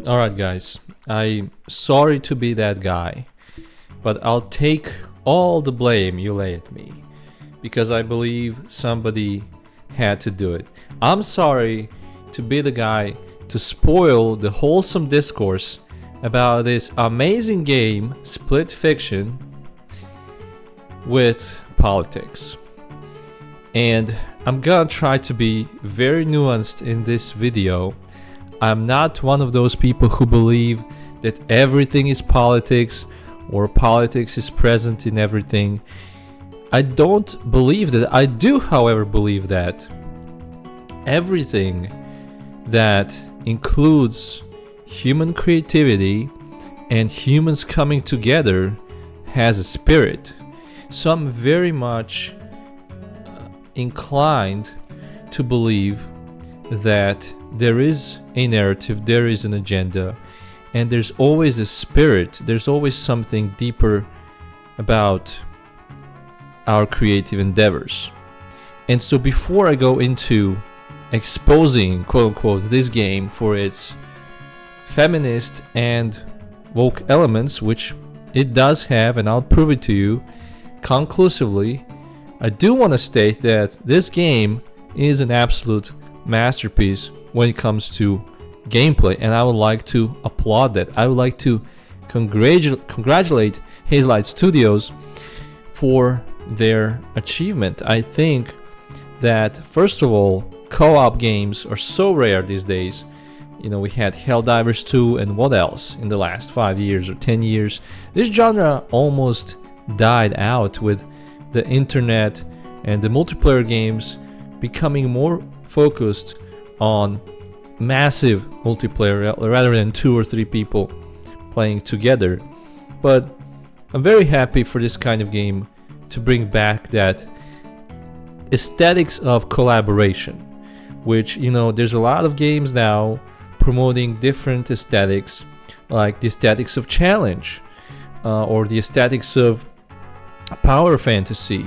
Alright guys, I'm sorry to be that guy, but I'll take all the blame you lay at me because I believe somebody had to do it. I'm sorry to be the guy to spoil the wholesome discourse about this amazing game, Split Fiction, with politics. And I'm gonna try to be very nuanced in this video. I'm not one of those people who believe that everything is politics or politics is present in everything. I don't believe that. I do, however, believe that everything that includes human creativity and humans coming together has a spirit. So I'm very much inclined to believe that there is a narrative, there is an agenda, and there's always a spirit, there's always something deeper about our creative endeavors. And so before I go into exposing, quote unquote, this game for its feminist and woke elements, which it does have, and I'll prove it to you conclusively, I do want to state that this game is an absolute masterpiece when it comes to gameplay, and I would like to applaud that. I would like to congratulate Hazelight Studios for their achievement. I think that, first of all, co-op games are so rare these days. You know, we had Helldivers 2 and what else in the last 5 years or 10 years. This genre almost died out with the internet and the multiplayer games becoming more focused on massive multiplayer rather than 2 or 3 people playing together. But I'm very happy for this kind of game to bring back that aesthetics of collaboration, which, you know, there's a lot of games now promoting different aesthetics, like the aesthetics of challenge or the aesthetics of power fantasy,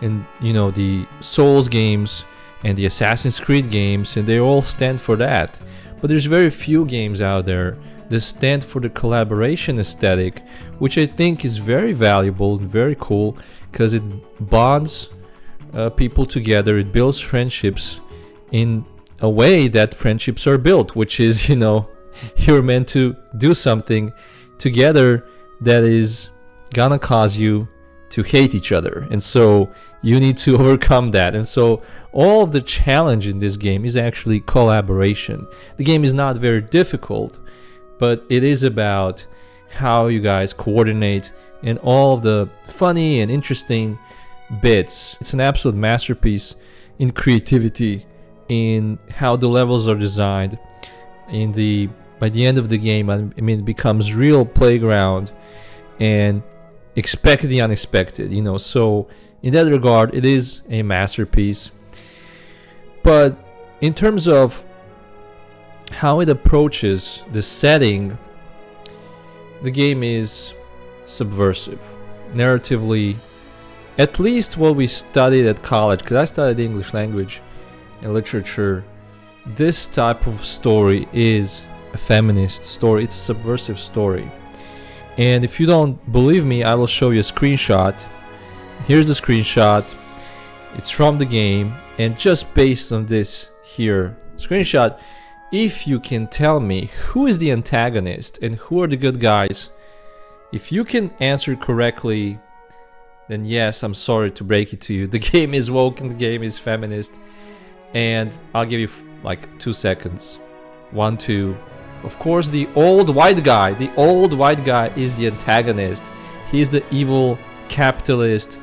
and, you know, the Souls games and the Assassin's Creed games, and they all stand for that. But there's very few games out there that stand for the collaboration aesthetic, which I think is very valuable and very cool because it bonds people together, it builds friendships in a way that friendships are built, which is, you know, you're meant to do something together that is gonna cause you to hate each other, and so you need to overcome that. And so all of the challenge in this game is actually collaboration. The game is not very difficult, but it is about how you guys coordinate and all of the funny and interesting bits. It's an absolute masterpiece in creativity, in how the levels are designed. By the end of the game, I mean, it becomes real playground, and expect the unexpected, you know. So in that regard, it is a masterpiece. But in terms of how it approaches the setting, the game is subversive narratively, at least what we studied at college, because I studied English language and literature. This type of story is a feminist story, it's a subversive story. And if you don't believe me, I will show you a screenshot. Here's the screenshot. It's from the game, and just based on this here screenshot, if you can tell me who is the antagonist and who are the good guys, if you can answer correctly, then yes, I'm sorry to break it to you. The game is woke and the game is feminist. And I'll give you like 2 seconds. 1, 2. Of course, the old white guy is the antagonist. He's the evil capitalist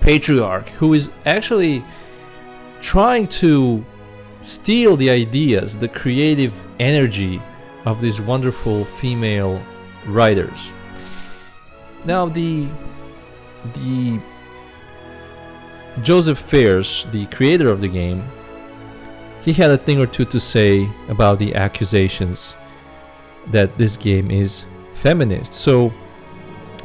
patriarch who is actually trying to steal the ideas, the creative energy of these wonderful female writers. Now, the Josef Fares, the creator of the game, he had a thing or two to say about the accusations that this game is feminist. So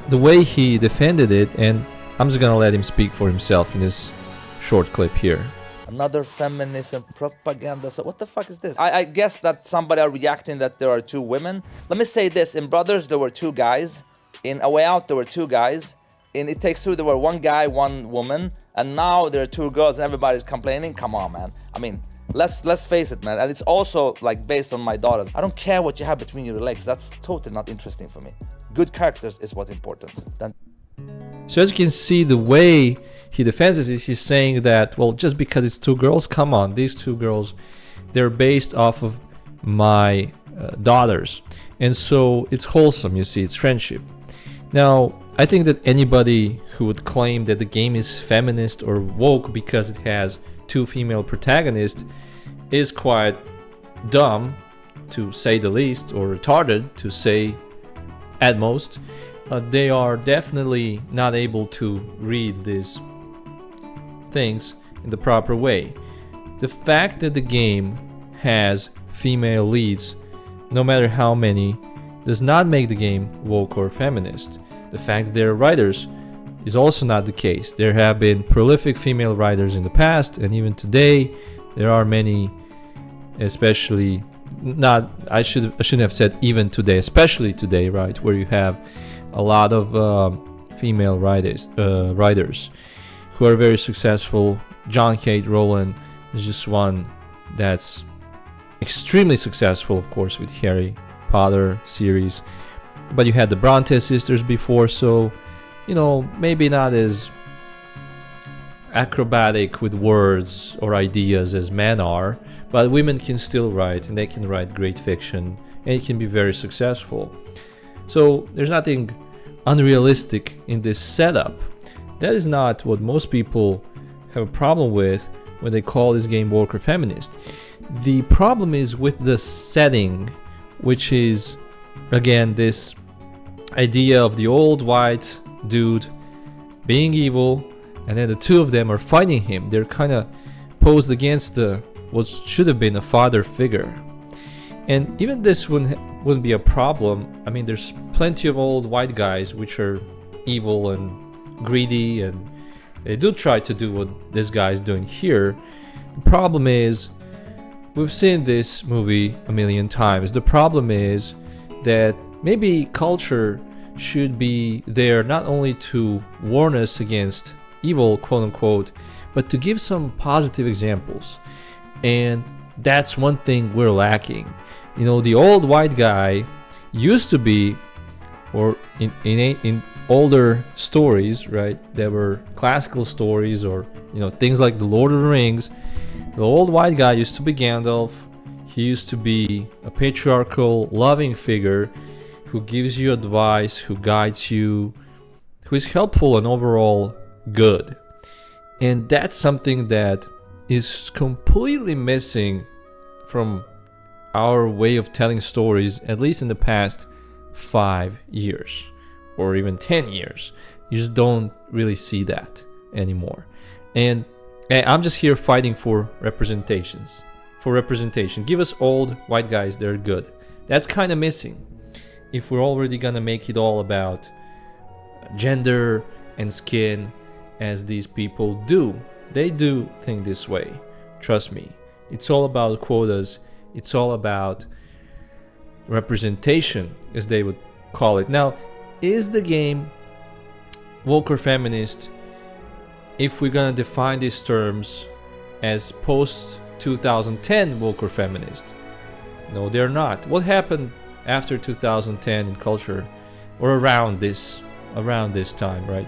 the way he defended it, and I'm just gonna let him speak for himself in this short clip here. Another feminism propaganda. So what the fuck is this? I guess that somebody are reacting that there are two women. Let me say this. In Brothers, there were two guys. In A Way Out, there were two guys. In It Takes Two, there were one guy, one woman. And now there are two girls and everybody's complaining. Come on, man. I mean, let's face it, man. And it's also like based on my daughters. I don't care what you have between your legs. That's totally not interesting for me. Good characters is what's important. So as you can see, the way he defends it is he's saying that, well, just because it's two girls, come on, these two girls, they're based off of my daughters. And so it's wholesome, you see, it's friendship. Now, I think that anybody who would claim that the game is feminist or woke because it has two female protagonists is quite dumb, to say the least, or retarded, to say at most. They are definitely not able to read these things in the proper way. The fact that the game has female leads, no matter how many, does not make the game woke or feminist. The fact that there are writers is also not the case. There have been prolific female writers in the past, and even today there are many, especially not, I shouldn't have said even today, especially today, right, where you have a lot of female writers who are very successful. John Kate Rowland is just one that's extremely successful, of course, with Harry Potter series. But you had the Bronte sisters before, so, you know, maybe not as acrobatic with words or ideas as men are, but women can still write, and they can write great fiction, and it can be very successful. So there's nothing unrealistic in this setup. That is not what most people have a problem with when they call this game woke or feminist. The problem is with the setting, which is, again, this idea of the old white dude being evil, and then the two of them are fighting him. They're kind of posed against what should have been a father figure. And even this wouldn't be a problem. I mean, there's plenty of old white guys which are evil and greedy, and they do try to do what this guy is doing here. The problem is, we've seen this movie a million times. The problem is that maybe culture should be there not only to warn us against evil, quote unquote, but to give some positive examples. And that's one thing we're lacking. You know, the old white guy used to be, or in older stories, right? There were classical stories, or, you know, things like the Lord of the Rings. The old white guy used to be Gandalf. He used to be a patriarchal, loving figure who gives you advice, who guides you, who is helpful and overall good. And that's something that is completely missing from our way of telling stories, at least in the past 5 years or even 10 years. You just don't really see that anymore. And I'm just here fighting for representation. Give us old white guys that are good. That's kind of missing. If we're already gonna make it all about gender and skin, as these people do, they do think this way. Trust me. It's all about quotas. It's all about representation, as they would call it. Now, is the game woke or feminist if we're gonna define these terms as post-2010 woke or feminist? No, they're not. What happened after 2010 in culture, or around this time, right,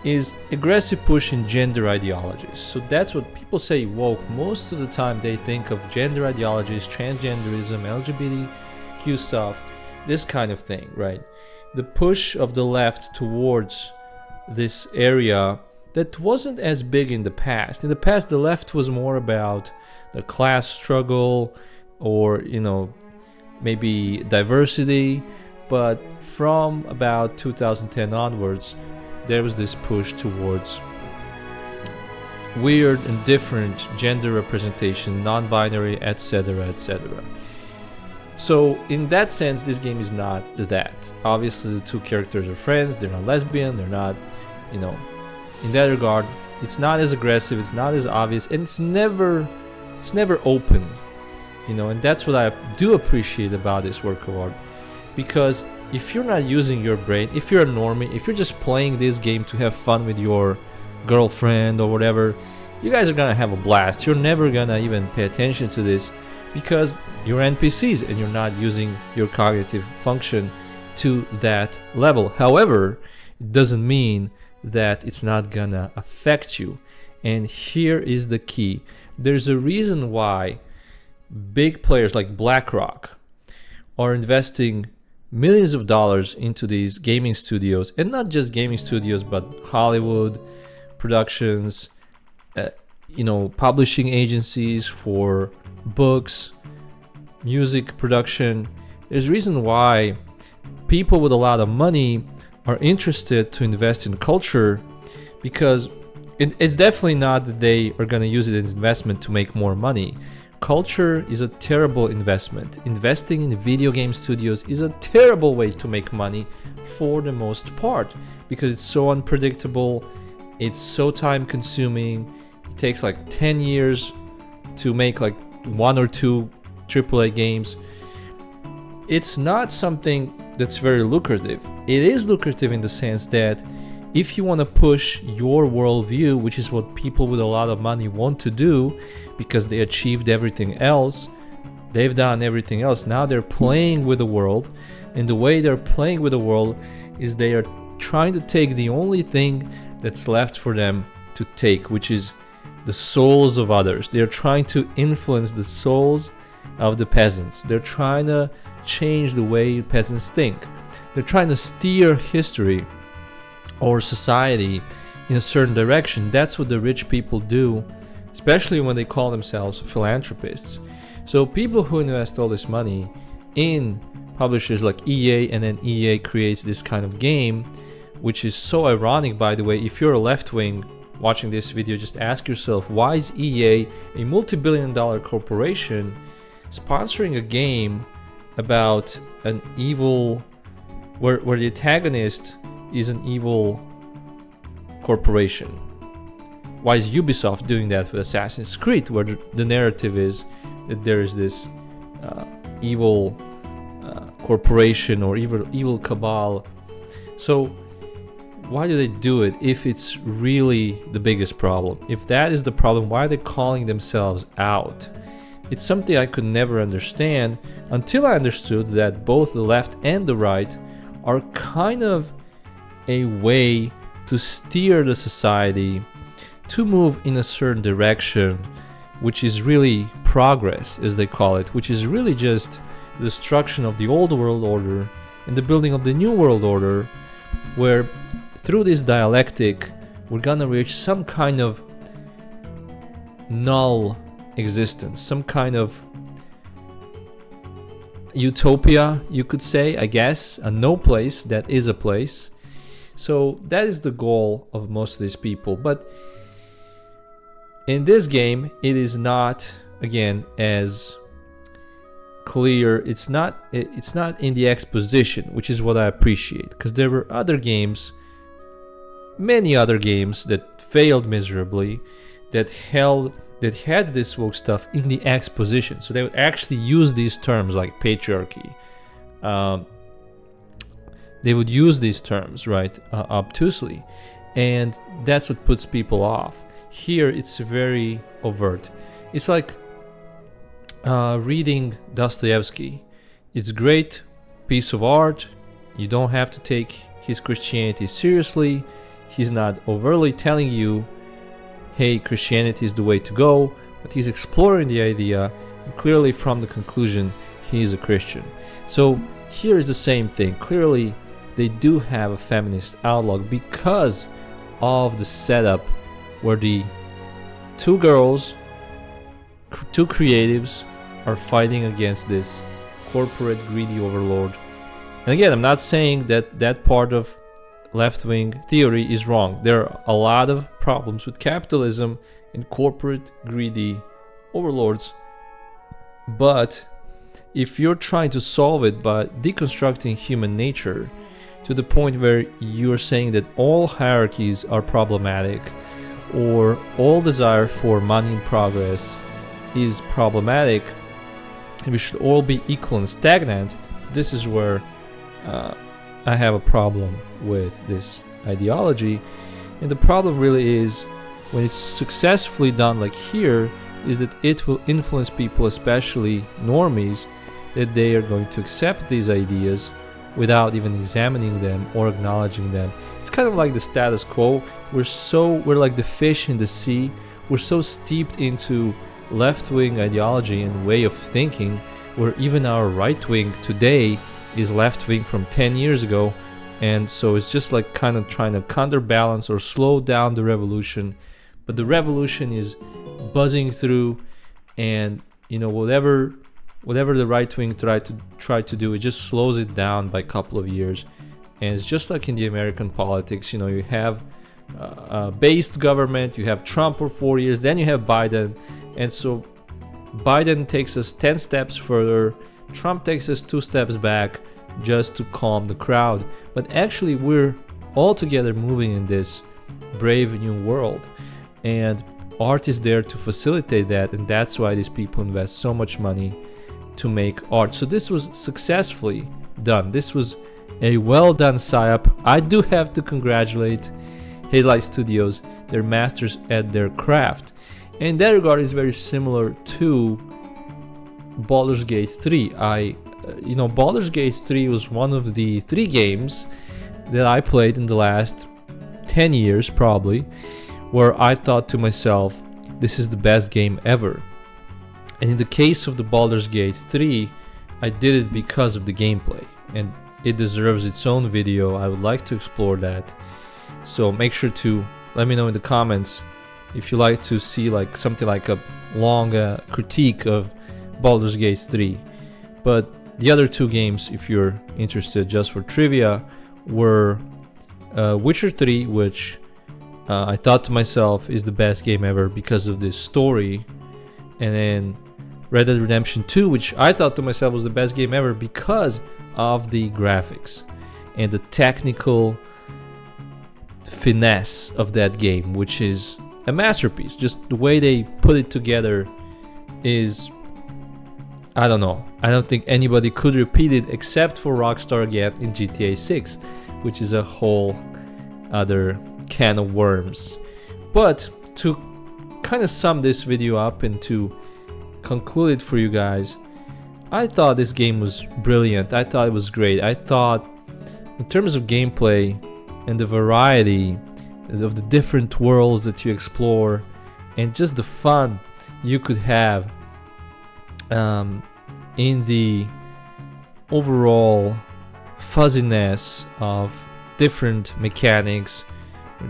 is aggressive push in gender ideologies. So that's what people say woke. Most of the time they think of gender ideologies, transgenderism, LGBTQ stuff, this kind of thing, right? The push of the left towards this area that wasn't as big in the past. In the past, the left was more about the class struggle, or, you know, maybe diversity, but from about 2010 onwards, there was this push towards weird and different gender representation, non-binary, etc., etc. So in that sense, this game is not that. Obviously, the two characters are friends. They're not lesbian. They're not, you know, in that regard, It's not as aggressive, it's not as obvious, and it's never open, you know. And that's what I do appreciate about this work of art, because if you're not using your brain, if you're a normie, if you're just playing this game to have fun with your girlfriend or whatever, you guys are gonna have a blast. You're never gonna even pay attention to this because you're NPCs and you're not using your cognitive function to that level. However, it doesn't mean that it's not gonna affect you. And here is the key. There's a reason why big players like BlackRock are investing millions of dollars into these gaming studios, and not just gaming studios, but Hollywood productions, publishing agencies for books, music production. There's a reason why people with a lot of money are interested to invest in culture, because it's definitely not that they are going to use it as investment to make more money. Culture is a terrible investment. Investing in video game studios is a terrible way to make money for the most part, because it's so unpredictable, it's so time consuming. It takes like 10 years to make like 1 or 2 AAA games. It's not something that's very lucrative. It is lucrative in the sense that if you want to push your worldview, which is what people with a lot of money want to do, because they achieved everything else, they've done everything else, now they're playing with the world, and the way they're playing with the world is they are trying to take the only thing that's left for them to take, which is the souls of others. They're trying to influence the souls of the peasants. They're trying to change the way peasants think. They're trying to steer history or society in a certain direction. That's what the rich people do, especially when they call themselves philanthropists. So people who invest all this money in publishers like EA, and then EA creates this kind of game, which is so ironic, by the way. If you're a left-wing watching this video, just ask yourself, why is EA, a multi-billion-dollar corporation, sponsoring a game about an evil, where the antagonist is an evil corporation? Why is Ubisoft doing that with Assassin's Creed, where the narrative is that there is this evil corporation or evil cabal? So why do they do it if it's really the biggest problem? If that is the problem, why are they calling themselves out? It's something I could never understand until I understood that both the left and the right are kind of a way to steer the society to move in a certain direction, which is really progress, as they call it, which is really just the destruction of the old world order and the building of the new world order, where through this dialectic we're gonna reach some kind of null existence, some kind of utopia, you could say, I guess, a no place that is a place. So that is the goal of most of these people. But in this game, it is not, again, as clear. It's not in the exposition, which is what I appreciate, because there were other games, many other games that failed miserably, that had this woke stuff in the exposition. So they would actually use these terms like patriarchy. They would use these terms, right, obtusely, and that's what puts people off. Here, it's very overt. It's like reading Dostoevsky. It's a great piece of art. You don't have to take his Christianity seriously. He's not overtly telling you, hey, Christianity is the way to go, but he's exploring the idea, and clearly from the conclusion, he is a Christian. So here is the same thing. Clearly, they do have a feminist outlook because of the setup where the two girls, two creatives, are fighting against this corporate greedy overlord. And again, I'm not saying that that part of left-wing theory is wrong. There are a lot of problems with capitalism and corporate greedy overlords, but if you're trying to solve it by deconstructing human nature to the point where you're saying that all hierarchies are problematic, or all desire for money and progress is problematic, and we should all be equal and stagnant, this is where I have a problem with this ideology. And the problem really is, when it's successfully done like here, is that it will influence people, especially normies, that they are going to accept these ideas without even examining them or acknowledging them. It's kind of like the status quo. We're like the fish in the sea. We're so steeped into left-wing ideology and way of thinking, where even our right-wing today is left-wing from 10 years ago. And so it's just like kind of trying to counterbalance or slow down the revolution. But the revolution is buzzing through, and whatever the right wing try to do, it just slows it down by a couple of years. And it's just like in the American politics. You have a based government, you have Trump for 4 years, then you have Biden, and so Biden takes us 10 steps further, Trump takes us 2 steps back, just to calm the crowd. But actually we're all together moving in this brave new world, and art is there to facilitate that, and that's why these people invest so much money to make art. So this was successfully done. This was a well done psyop. I do have to congratulate Hazelight Studios. They're masters at their craft. And in that regard, is very similar to Baldur's Gate 3. Baldur's Gate 3 was one of the 3 games that I played in the last 10 years probably, where I thought to myself, this is the best game ever. And in the case of the Baldur's Gate 3, I did it because of the gameplay, and it deserves its own video. I would like to explore that. So make sure to let me know in the comments if you like to see like something like a long critique of Baldur's Gate 3. But the other 2 games, if you're interested, just for trivia, were Witcher 3, which I thought to myself is the best game ever because of this story, and then Red Dead Redemption 2, which I thought to myself was the best game ever because of the graphics and the technical finesse of that game, which is a masterpiece. Just the way they put it together is, I don't know. I don't think anybody could repeat it except for Rockstar again in GTA 6, which is a whole other can of worms. But to kind of sum this video up and to conclude it for you guys, I thought this game was brilliant. I thought it was great. I thought in terms of gameplay and the variety of the different worlds that you explore and just the fun you could have in the overall fuzziness of different mechanics,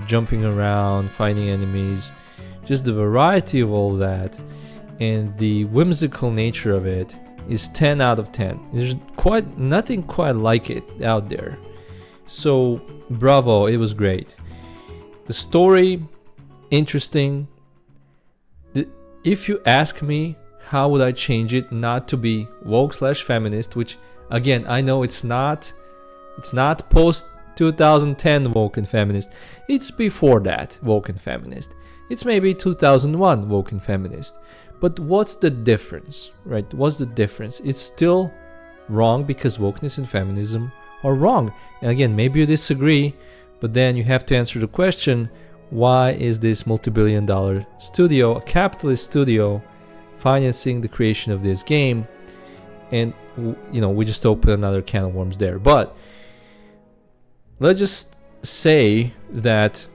jumping around, fighting enemies, just the variety of all that and the whimsical nature of it is 10 out of 10. There's nothing quite like it out there. So bravo, it was great. The story, interesting. If you ask me how would I change it not to be woke/feminist, which again I know it's not post 2010 woke and feminist, it's before that woke and feminist, it's maybe 2001 woke and feminist. But what's the difference, right? What's the difference? It's still wrong because wokeness and feminism are wrong. And again, maybe you disagree, but then you have to answer the question, why is this multi-billion-dollar studio, a capitalist studio, financing the creation of this game? And we just open another can of worms there. But let's just say that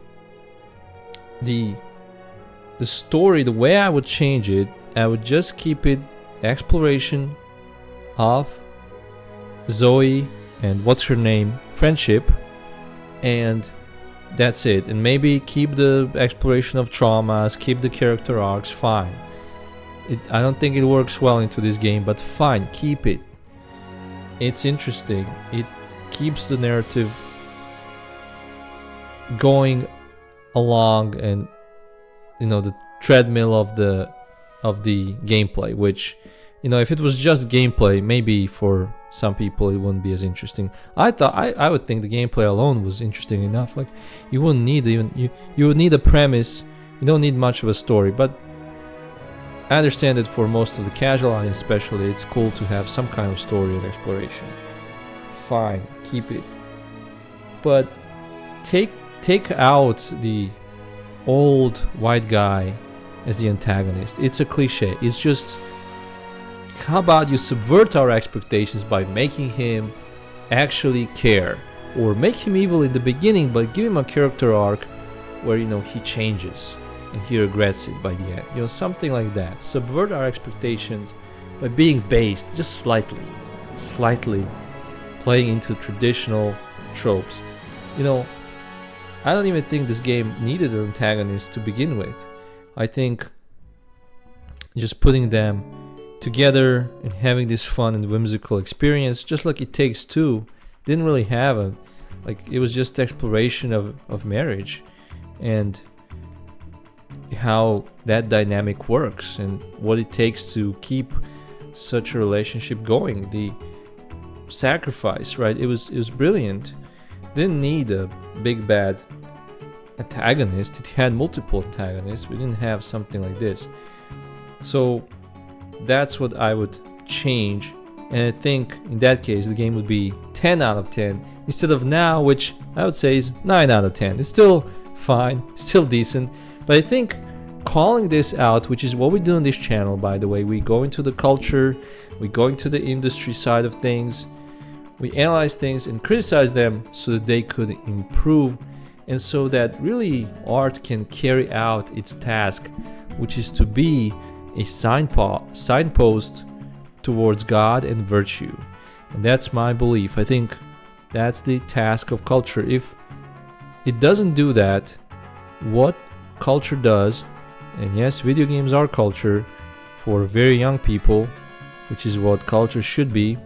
the story, the way I would change it, I would just keep it exploration of Zoe and what's her name friendship, and that's it. And maybe keep the exploration of traumas, keep the character arcs, fine. I don't think it works well into this game, but fine, keep it. It's interesting. It keeps the narrative going along, and the treadmill of the gameplay, which if it was just gameplay, maybe for some people it wouldn't be as interesting. I would think the gameplay alone was interesting enough. Like you wouldn't need you would need a premise You don't need much of a story, but I understand that for most of the casual audience especially, it's cool to have some kind of story and exploration. Fine, keep it. But take out the old white guy as the antagonist. It's a cliche. It's just, how about you subvert our expectations by making him actually care, or make him evil in the beginning but give him a character arc where, you know, he changes and he regrets it by the end. You know, something like that. Subvert our expectations by being based just slightly playing into traditional tropes. You know, I don't even think this game needed an antagonist to begin with. I think just putting them together and having this fun and whimsical experience, just like It Takes Two, didn't really have a, like, it was just exploration of marriage and how that dynamic works and what it takes to keep such a relationship going. The sacrifice, right? It was brilliant. Didn't need a big bad antagonist. It had multiple antagonists. We didn't have something like this. So that's what I would change, and I think in that case the game would be 10 out of 10 instead of now, which I would say is 9 out of 10. It's still fine, still decent, but I think calling this out, which is what we do on this channel, by the way, we go into the culture, we go into the industry side of things, we analyze things and criticize them so that they could improve, and so that really art can carry out its task, which is to be a signpost towards God and virtue. And that's my belief. I think that's the task of culture. If it doesn't do that, what culture does, and yes, video games are culture for very young people, which is what culture should be.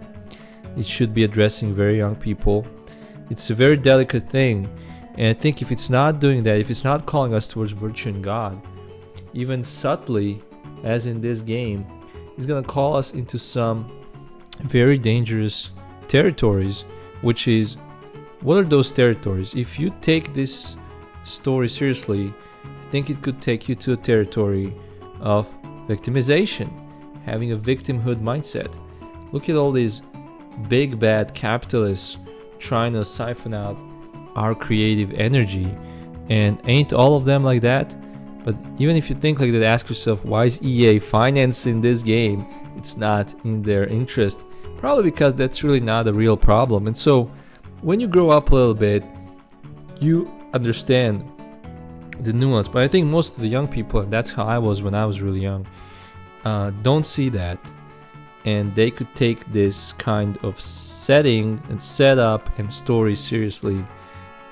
It should be addressing very young people. It's a very delicate thing, and I think if it's not doing that, if it's not calling us towards virtue and God, even subtly, as in this game, it's gonna call us into some very dangerous territories, which is, what are those territories? If you take this story seriously, I think it could take you to a territory of victimization, having a victimhood mindset. Look at all these big bad capitalists trying to siphon out our creative energy, and ain't all of them like that? But even if you think like that, ask yourself, why is EA financing this game? It's not in their interest. Probably because that's really not a real problem. And so when you grow up a little bit, you understand the nuance. But I think most of the young people, and that's how I was when I was really young, don't see that. And they could take this kind of setting and setup and story seriously.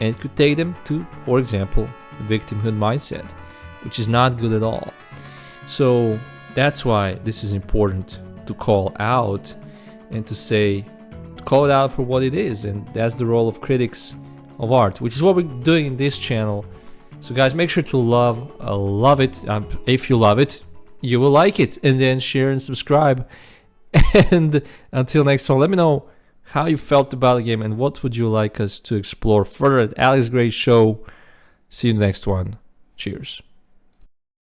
And it could take them to, for example, the victimhood mindset, which is not good at all. So that's why this is important to call out and to say, to call it out for what it is. And that's the role of critics of art, which is what we're doing in this channel. So guys, make sure to love it. If you love it, you will like it, and then share and subscribe. And until next time, let me know how you felt about the game and what would you like us to explore further at Alex Gray's show. See you in the next one. Cheers.